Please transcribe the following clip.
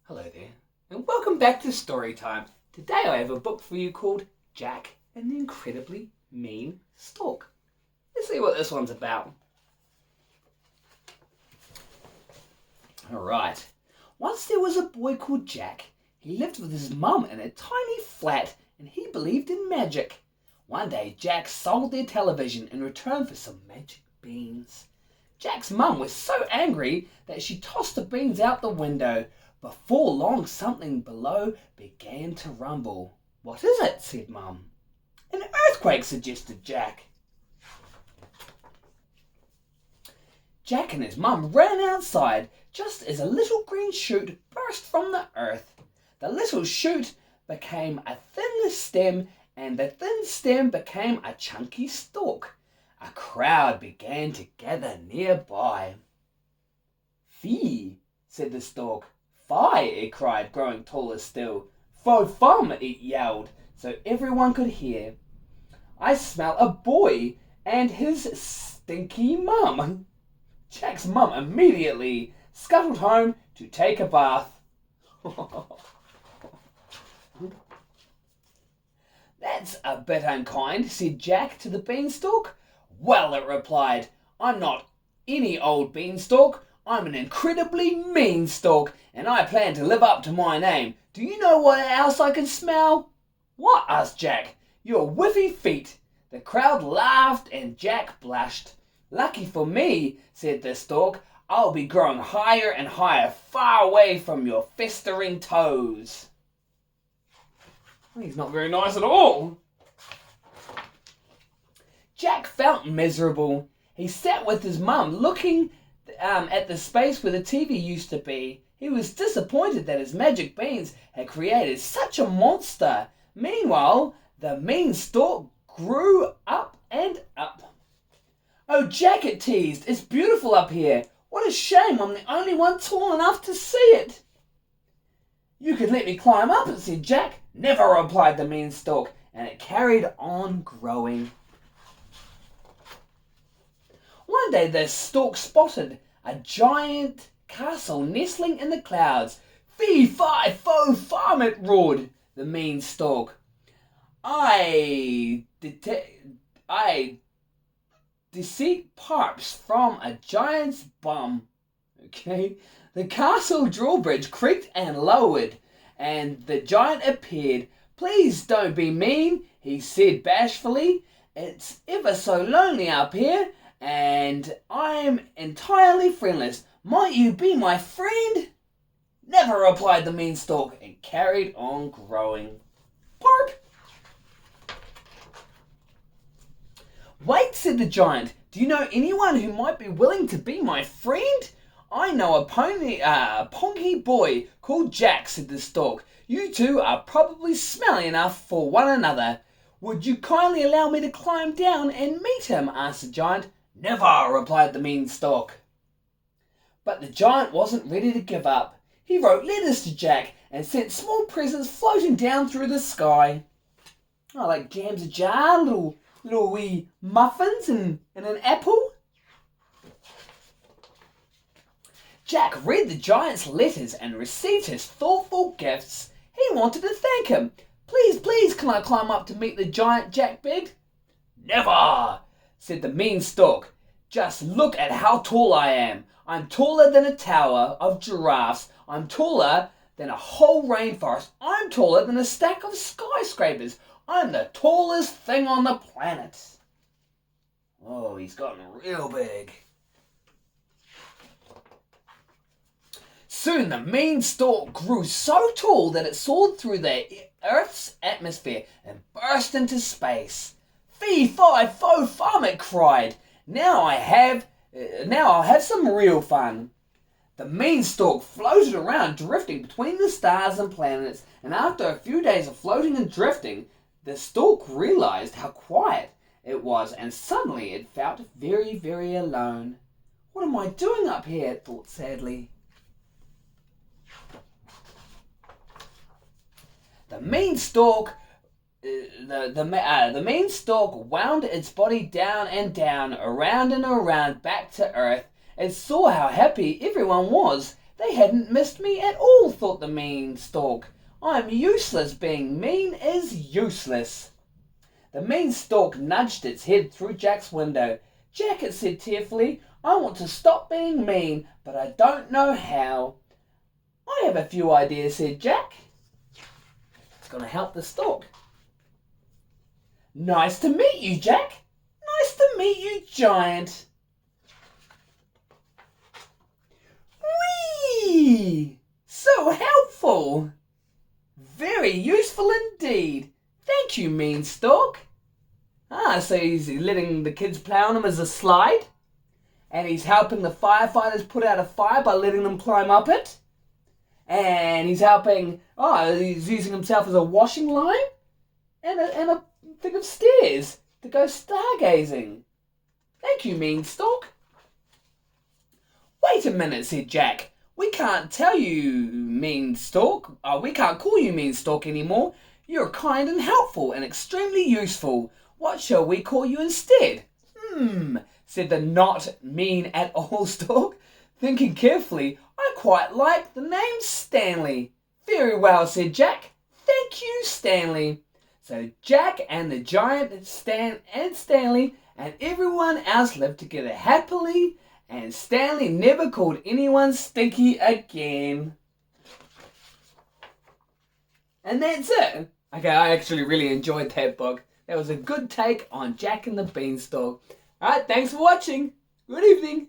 Hello there, and welcome back to Storytime. Today I have a book for you called Jack and the Incredibly Mean Stalk. Let's see what this one's about. Alright, once there was a boy called Jack. He lived with his mum in a tiny flat and he believed in magic. One day Jack sold their television in return for some magic beans. Jack's mum was so angry that she tossed the beans out the window. Before long, something below began to rumble. "What is it?" said Mum. "An earthquake," suggested Jack. Jack and his mum ran outside just as a little green shoot burst from the earth. The little shoot became a thin stem, and the thin stem became a chunky stalk. A crowd began to gather nearby. "Fee," said the stalk. "Fie," it cried, growing taller still. "Fo fum," it yelled, so everyone could hear. "I smell a boy and his stinky mum." Jack's mum immediately scuttled home to take a bath. "That's a bit unkind," said Jack to the beanstalk. "Well," it replied, "I'm not any old beanstalk. I'm an incredibly mean stalk, and I plan to live up to my name. Do you know what else I can smell?" "What?" asked Jack. "Your whiffy feet." The crowd laughed and Jack blushed. "Lucky for me," said the stalk, "I'll be growing higher and higher, far away from your festering toes." He's not very nice at all. Jack felt miserable. He sat with his mum, looking at the space where the TV used to be. He was disappointed that his magic beans had created such a monster. Meanwhile, the mean stalk grew up and up. "Oh, Jack," it teased, "it's beautiful up here. What a shame I'm the only one tall enough to see it." "You could let me climb up it," said Jack. "Never," replied the mean stalk, and it carried on growing. One day the stalk spotted a giant castle nestling in the clouds. "Fee, fi, fo, fum," it roared, the mean stalk. I deceit parps from a giant's bum." Okay, the castle drawbridge creaked and lowered, and the giant appeared. "Please don't be mean," he said bashfully. "It's ever so lonely up here, and I'm entirely friendless. Might you be my friend?" "Never," replied the mean stalk, and carried on growing. Park. "Wait," said the giant. "Do you know anyone who might be willing to be my friend?" "I know a ponky boy called Jack," said the stalk. "You two are probably smelly enough for one another. Would you kindly allow me to climb down and meet him?" asked the giant. "Never," replied the mean stalk. But the giant wasn't ready to give up. He wrote letters to Jack and sent small presents floating down through the sky. Like jams a jar, little wee muffins and an apple. Jack read the giant's letters and received his thoughtful gifts. He wanted to thank him. Please, can I climb up to meet the giant?" Jack begged. "Never," said the mean stalk. "Just look at how tall I am. I'm taller than a tower of giraffes. I'm taller than a whole rainforest. I'm taller than a stack of skyscrapers. I'm the tallest thing on the planet." Oh, he's gotten real big. Soon the mean stalk grew so tall that it soared through the Earth's atmosphere and burst into space. "Fee, fi, fo, fum," it cried. Now I'll have some real fun." The mean stalk floated around, drifting between the stars and planets, and after a few days of floating and drifting, the stalk realized how quiet it was, and suddenly it felt very, very alone. "What am I doing up here?" it thought sadly. The mean stalk wound its body down and down, around and around, back to Earth. It saw how happy everyone was. They hadn't missed me at all, thought the mean stalk. I'm useless. Being mean is useless. The mean stalk nudged its head through Jack's window. Jack, it said tearfully, I want to stop being mean, but I don't know how. I have a few ideas, said Jack. It's going to help the stalk. Nice to meet you, Jack. Nice to meet you, Giant. Whee! So helpful. Very useful indeed. Thank you, mean stalk. So he's letting the kids play on him as a slide. And he's helping the firefighters put out a fire by letting them climb up it. And he's helping, he's using himself as a washing line. And a thing of stairs to go stargazing. Thank you, mean stalk. Wait a minute, said Jack. We can't tell you, mean stalk. We can't call you mean stalk anymore. You're kind and helpful and extremely useful. What shall we call you instead? Said the not mean at all stalk. Thinking carefully, I quite like the name Stanley. Very well, said Jack. Thank you, Stanley. So Jack and the giant Stan and Stanley and everyone else lived together happily, and Stanley never called anyone stinky again. And that's it. Okay, I actually really enjoyed that book. That was a good take on Jack and the Beanstalk. Alright, thanks for watching. Good evening.